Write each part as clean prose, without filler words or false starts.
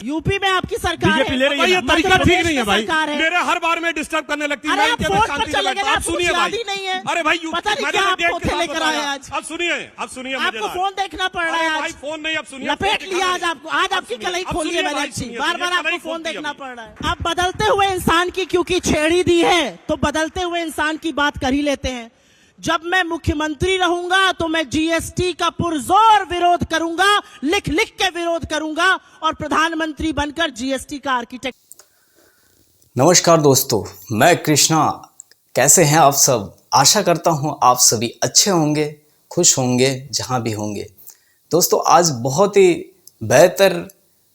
UP में आपकी सरकार बीजेपी ले रही है। ये तरीका ठीक नहीं है भाई, सरकार है। मेरे हर बार में डिस्टर्ब करने लगती है। अरे मैं आप कहता फोन शांति पर से चले बैठो। गए, आप आपको सुनिए कुछ भाई, याद ही नहीं है। अरे भाई पता नहीं मैंने क्या आप डेट के पोथे साथ लेकर आए बताया। आज। अब सुनिए आपको फोन देखना पड़ रहा है भाई, आज। फोन नहीं, अब सुनिए। लपेट लिया आज आपको, आज आपकी कलई खोली है मैंने अच्छी। बार बार आपको फोन देखना पड़ रहा है। अब बदलते हुए इंसान की क्योंकि छेड़ी दी है तो बदलते हुए इंसान की बात कर ही लेते हैं। जब मैं मुख्यमंत्री रहूंगा तो मैं जीएसटी का पुरजोर विरोध करूंगा, लिख लिख के विरोध करूंगा और प्रधानमंत्री बनकर जीएसटी का आर्किटेक्ट। नमस्कार दोस्तों, मैं कृष्णा। कैसे हैं आप सब? आशा करता हूं आप सभी अच्छे होंगे, खुश होंगे जहां भी होंगे। दोस्तों, आज बहुत ही बेहतर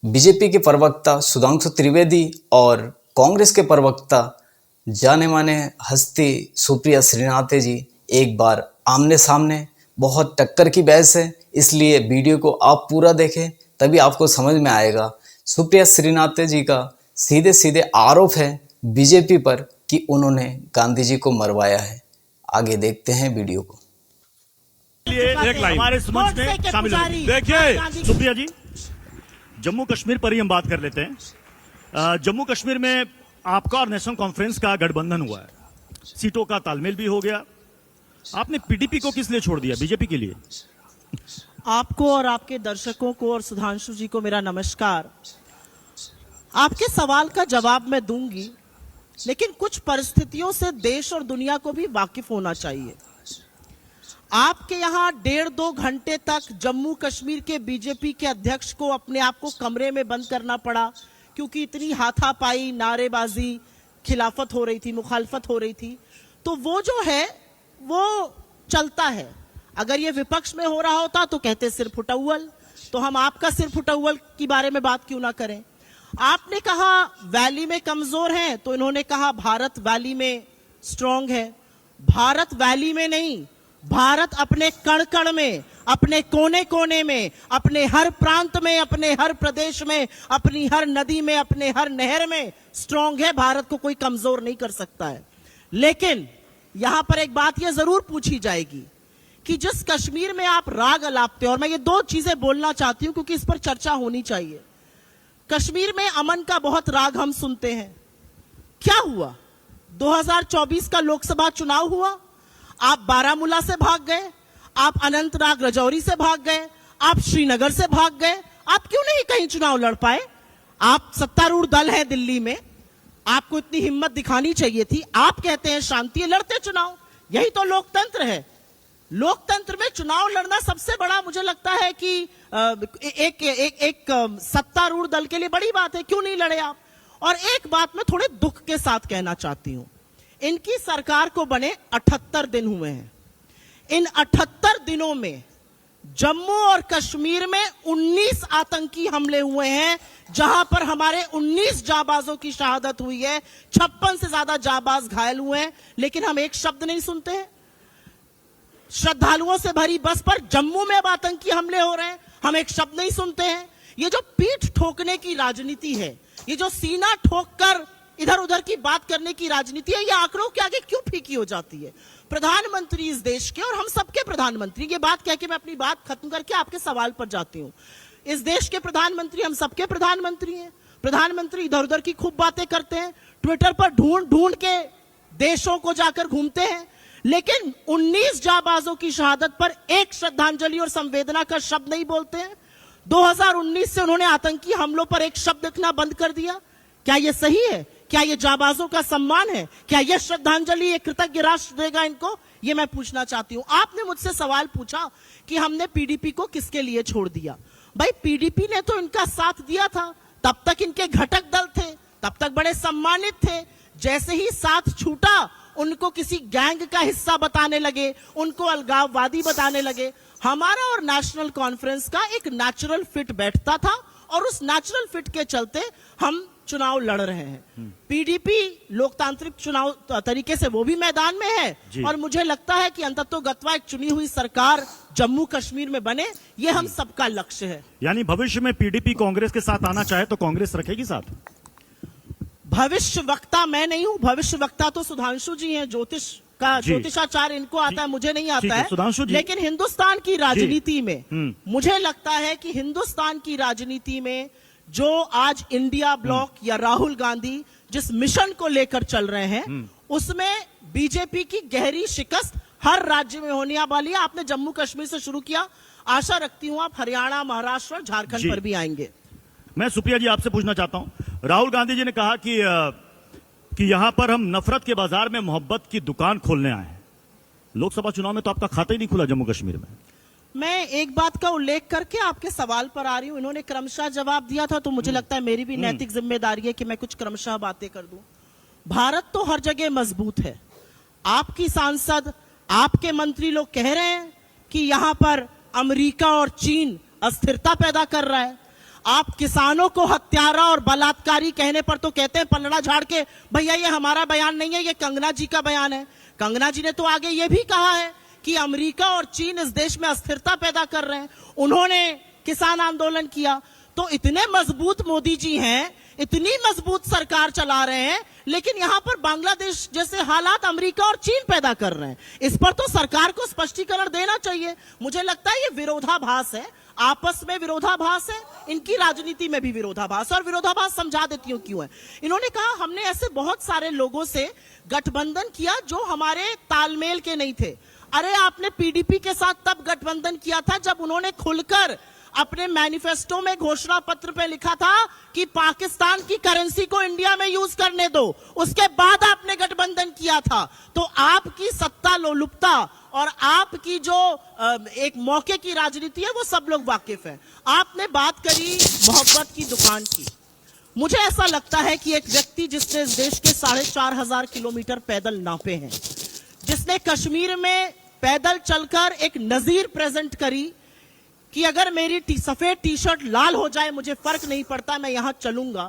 बीजेपी के प्रवक्ता सुधांशु त्रिवेदी और कांग्रेस के प्रवक्ता जाने माने हस्ती सुप्रिया श्रीनाथ जी एक बार आमने सामने, बहुत टक्कर की बहस है। इसलिए वीडियो को आप पूरा देखें, तभी आपको समझ में आएगा। सुप्रिया श्रीनाथ जी का सीधे सीधे आरोप है बीजेपी पर कि उन्होंने गांधी जी को मरवाया है। आगे देखते हैं वीडियो को। एक लाइन हमारे इस मंच में शामिल हो। देखिए सुप्रिया जी, जम्मू कश्मीर पर ही हम बात कर लेते हैं। जम्मू कश्मीर में आपका और नेशनल कॉन्फ्रेंस का गठबंधन हुआ है, सीटों का तालमेल भी हो गया। आपने पीडीपी को किस लिए छोड़ दिया, बीजेपी के लिए? आपको और आपके दर्शकों को और सुधांशु जी को मेरा नमस्कार। आपके सवाल का जवाब मैं दूंगी, लेकिन कुछ परिस्थितियों से देश और दुनिया को भी वाकिफ होना चाहिए। आपके यहां 1.5-2 घंटे तक जम्मू कश्मीर के बीजेपी के अध्यक्ष को अपने आप को कमरे में बंद करना पड़ा क्योंकि इतनी हाथापाई, नारेबाजी, खिलाफत हो रही थी, मुखालफत हो रही थी। तो वो जो है वो चलता है। अगर ये विपक्ष में हो रहा होता तो कहते सिर फुटौल, तो हम आपका सिर फुटौल के बारे में बात क्यों ना करें। आपने कहा वैली में कमजोर हैं, तो इन्होंने कहा भारत वैली में स्ट्रांग है। भारत वैली में नहीं, भारत अपने कण कण में, अपने कोने कोने में, अपने हर प्रांत में, अपने हर प्रदेश में, अपनी हर नदी में, अपने हर नहर में स्ट्रांग है। भारत को कोई कमजोर नहीं कर सकता है। लेकिन यहां पर एक बात यह जरूर पूछी जाएगी कि जिस कश्मीर में आप राग अलापते हैं, और मैं ये 2 चीजें बोलना चाहती हूं क्योंकि इस पर चर्चा होनी चाहिए। कश्मीर में अमन का बहुत राग हम सुनते हैं। क्या हुआ? 2024 का लोकसभा चुनाव हुआ, आप बारामूला से भाग गए, आप अनंतनाग राजौरी से भाग गए, आप श्रीनगर से भाग गए। आप क्यों नहीं कहीं चुनाव लड़ पाए? आप सत्तारूढ़ दल है दिल्ली में, आपको इतनी हिम्मत दिखानी चाहिए थी। आप कहते हैं शांति है, लड़ते चुनाव। यही तो लोकतंत्र है। लोकतंत्र में चुनाव लड़ना सबसे बड़ा, मुझे लगता है कि एक सत्तारूढ़ दल के लिए बड़ी बात है। क्यों नहीं लड़े आप? और एक बात मैं थोड़े दुख के साथ कहना चाहती हूं, इनकी सरकार को बने 78 दिन हुए हैं। इन 78 दिनों में जम्मू और कश्मीर में 19 आतंकी हमले हुए हैं, जहां पर हमारे 19 जाबाजों की शहादत हुई है, 56 से ज्यादा जाबाज घायल हुए हैं। लेकिन हम एक शब्द नहीं सुनते हैं। श्रद्धालुओं से भरी बस पर जम्मू में अब आतंकी हमले हो रहे हैं, हम एक शब्द नहीं सुनते हैं। ये जो पीठ ठोकने की राजनीति है, ये जो सीना ठोक कर इधर उधर की बात करने की राजनीति है, ये आंकड़ों के आगे क्यों फीकी हो जाती है? प्रधानमंत्री इस देश के, और हम सबके प्रधानमंत्री, ये बात कह के मैं अपनी बात खत्म करके आपके सवाल पर जाती हूं। इस देश के प्रधानमंत्री, हम सबके प्रधानमंत्री हैं। प्रधानमंत्री इधर उधर की खूब बातें करते हैं, ट्विटर पर ढूंढ ढूंढ के देशों को जाकर घूमते हैं, लेकिन 19 जाबाजों की शहादत पर एक श्रद्धांजलि और संवेदना का शब्द नहीं बोलते हैं। 2019 से उन्होंने आतंकी हमलों पर एक शब्द लिखना बंद कर दिया। क्या यह सही है? क्या यह जाबाजों का सम्मान है? क्या यह श्रद्धांजलि, यह कृतज्ञ राष्ट्र देगा इनको? यह मैं पूछना चाहती हूं। आपने मुझसे सवाल पूछा कि हमने पीडीपी को किसके लिए छोड़ दिया। भाई, पीडीपी ने तो इनका साथ दिया था, तब तक इनके घटक दल थे, तब तक बड़े सम्मानित थे। जैसे ही साथ छूटा, उनको किसी गैंग का हिस्सा बताने लगे, उनको अलगाववादी बताने लगे। हमारा और नेशनल कॉन्फ्रेंस का एक नेचुरल फिट बैठता था, और उस नेचुरल फिट के चलते हम चुनाव लड़ रहे हैं। पीडीपी लोकतांत्रिक चुनाव तरीके से वो भी मैदान में है, और मुझे लगता है कि अंततोगत्वा एक चुनी हुई सरकार जम्मू कश्मीर में बने, ये हम सबका लक्ष्य है। यानी भविष्य में पीडीपी कांग्रेस के साथ आना चाहे तो कांग्रेस रखेगी साथ? भविष्य वक्ता मैं नहीं हूं, भविष्य वक्ता तो सुधांशु जी हैं। ज्योतिषाचार इनको आता है, मुझे नहीं आता है। लेकिन हिंदुस्तान की राजनीति में मुझे लगता है कि हिंदुस्तान की राजनीति में जो आज इंडिया ब्लॉक या राहुल गांधी जिस मिशन को लेकर चल रहे हैं उसमें बीजेपी की गहरी शिकस्त हर राज्य में होने वाली है। आपने जम्मू कश्मीर से शुरू किया, आशा रखती हूं आप हरियाणा, महाराष्ट्र और झारखंड जी। पर भी आएंगे। मैं सुप्रिया जी आपसे पूछना चाहता हूं, राहुल गांधी जी ने कहा कि यहां पर हम नफरत के बाजार में मोहब्बत की दुकान खोलने आए हैं। लोकसभा चुनाव में तो आपका खाता ही नहीं खुला जम्मू कश्मीर में। मैं एक बात का उल्लेख करके आपके सवाल पर आ रही हूं। इन्होंने क्रमशः जवाब दिया था, तो मुझे लगता है मेरी भी नैतिक जिम्मेदारी है कि मैं कुछ क्रमशः बातें कर दूं। भारत तो हर जगह मजबूत है। आपकी सांसद, आपके मंत्री लोग कह रहे हैं कि यहां पर अमेरिका और चीन अस्थिरता पैदा कर रहा है। आप किसानों को हत्यारा और बलात्कारी कहने पर तो कहते हैं पलड़ा झाड़ के, भैया ये हमारा बयान नहीं है, ये कंगना जी का बयान है। कंगना जी ने तो आगे ये भी कहा है कि अमेरिका और चीन इस देश में अस्थिरता पैदा कर रहे हैं। उन्होंने किसान आंदोलन किया। तो इतने मजबूत मोदी जी हैं, इतनी मजबूत सरकार चला रहे हैं, लेकिन यहां पर बांग्लादेश जैसे हालात अमेरिका और चीन पैदा कर रहे हैं। इस पर तो सरकार को स्पष्टीकरण देना चाहिए। मुझे लगता है ये विरोधाभास है, आपस में विरोधाभास है, इनकी राजनीति में भी विरोधाभास है। और विरोधाभास समझा देती हूं क्यों है। इन्होंने कहा हमने ऐसे बहुत सारे लोगों से गठबंधन किया जो हमारे तालमेल के नहीं थे। अरे आपने पीडीपी के साथ तब गठबंधन किया था जब उन्होंने खुलकर अपने मैनिफेस्टो में घोषणा पत्र पे लिखा था कि पाकिस्तान की करेंसी को इंडिया में यूज करने दो। उसके बाद आपने गठबंधन किया था। तो आपकी सत्ता लोलुपता और आपकी जो एक मौके की राजनीति है वो सब लोग वाकिफ हैं। आपने बात करी मोहब्बत की दुकान की। मुझे ऐसा लगता है कि एक व्यक्ति जिसने इस देश के 4,500 किलोमीटर पैदल नापे हैं, जिसने कश्मीर में पैदल चलकर एक नजीर प्रेजेंट करी कि अगर मेरी सफेद टी शर्ट लाल हो जाए मुझे फर्क नहीं पड़ता, मैं यहां चलूंगा।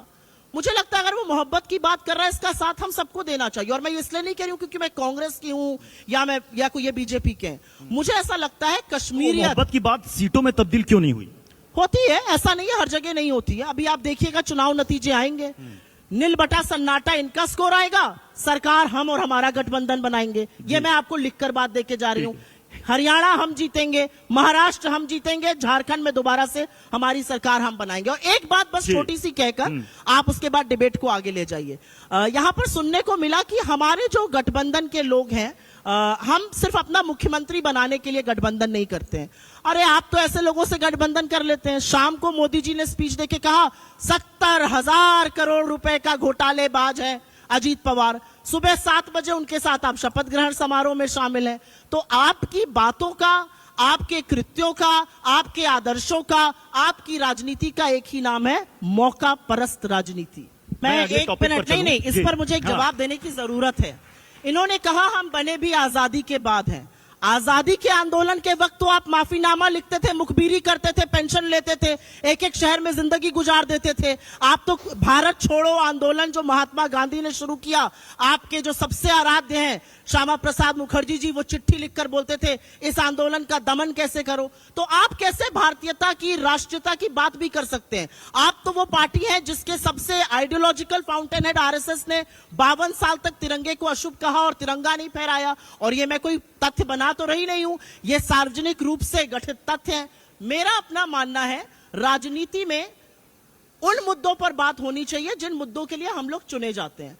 मुझे लगता है अगर वो मोहब्बत की बात कर रहा है, इसका साथ हम सबको देना चाहिए। और मैं इसलिए नहीं कह रही हूं क्योंकि मैं कांग्रेस की हूं या कोई ये बीजेपी के हैं। मुझे ऐसा लगता है कश्मीरी मोहब्बत की बात सीटों में तब्दील क्यों नहीं हुई? होती है, ऐसा नहीं है हर जगह नहीं होती है। अभी आप देखिएगा चुनाव नतीजे आएंगे, नील बटा सन्नाटा इनका स्कोर आएगा, सरकार हम और हमारा गठबंधन बनाएंगे। ये मैं आपको लिखकर बात देके जा रही हूं। हरियाणा हम जीतेंगे, महाराष्ट्र हम जीतेंगे, झारखंड में दोबारा से हमारी सरकार हम बनाएंगे। और एक बात बस छोटी सी कहकर आप उसके बाद डिबेट को आगे ले जाइए। यहां पर सुनने को मिला कि हमारे जो गठबंधन के लोग हैं, हम सिर्फ अपना मुख्यमंत्री बनाने के लिए गठबंधन नहीं करते हैं। अरे आप तो ऐसे लोगों से गठबंधन कर लेते हैं। शाम को मोदी जी ने स्पीच देके कहा 70,000 करोड़ रुपए का घोटालेबाज है अजीत पवार। सुबह 7 बजे उनके साथ आप शपथ ग्रहण समारोह में शामिल हैं। तो आपकी बातों का, आपके कृत्यों का, आपके आदर्शों का, आपकी राजनीति का एक ही नाम है मौका परस्त राजनीति। मैं अगले एक टॉपिक पर मिनट, चलूं? नहीं, इस जी। पर मुझे एक हाँ। जवाब देने की जरूरत है। इन्होंने कहा हम बने भी आजादी के बाद हैं। आजादी के आंदोलन के वक्त तो आप माफीनामा लिखते थे, मुखबिरी करते थे, पेंशन लेते थे, एक एक शहर में जिंदगी गुजार देते थे। आप तो भारत छोड़ो आंदोलन जो महात्मा गांधी ने शुरू किया, आपके जो सबसे आराध्य हैं श्यामा प्रसाद मुखर्जी जी, वो चिट्ठी लिखकर बोलते थे इस आंदोलन का दमन कैसे करो। तो आप कैसे भारतीयता की, राष्ट्रीयता की बात भी कर सकते हैं? आप तो वो पार्टी है जिसके सबसे आइडियोलॉजिकल फाउंटेन हेड आरएसएस ने 52 साल तक तिरंगे को अशुभ कहा और तिरंगा नहीं फहराया। और ये मैं कोई तथ्य बना तो रही नहीं हूं, ये सार्वजनिक रूप से गठित तथ्य हैं। मेरा अपना मानना है राजनीति में उन मुद्दों पर बात होनी चाहिए जिन मुद्दों के लिए हम लोग चुने जाते हैं।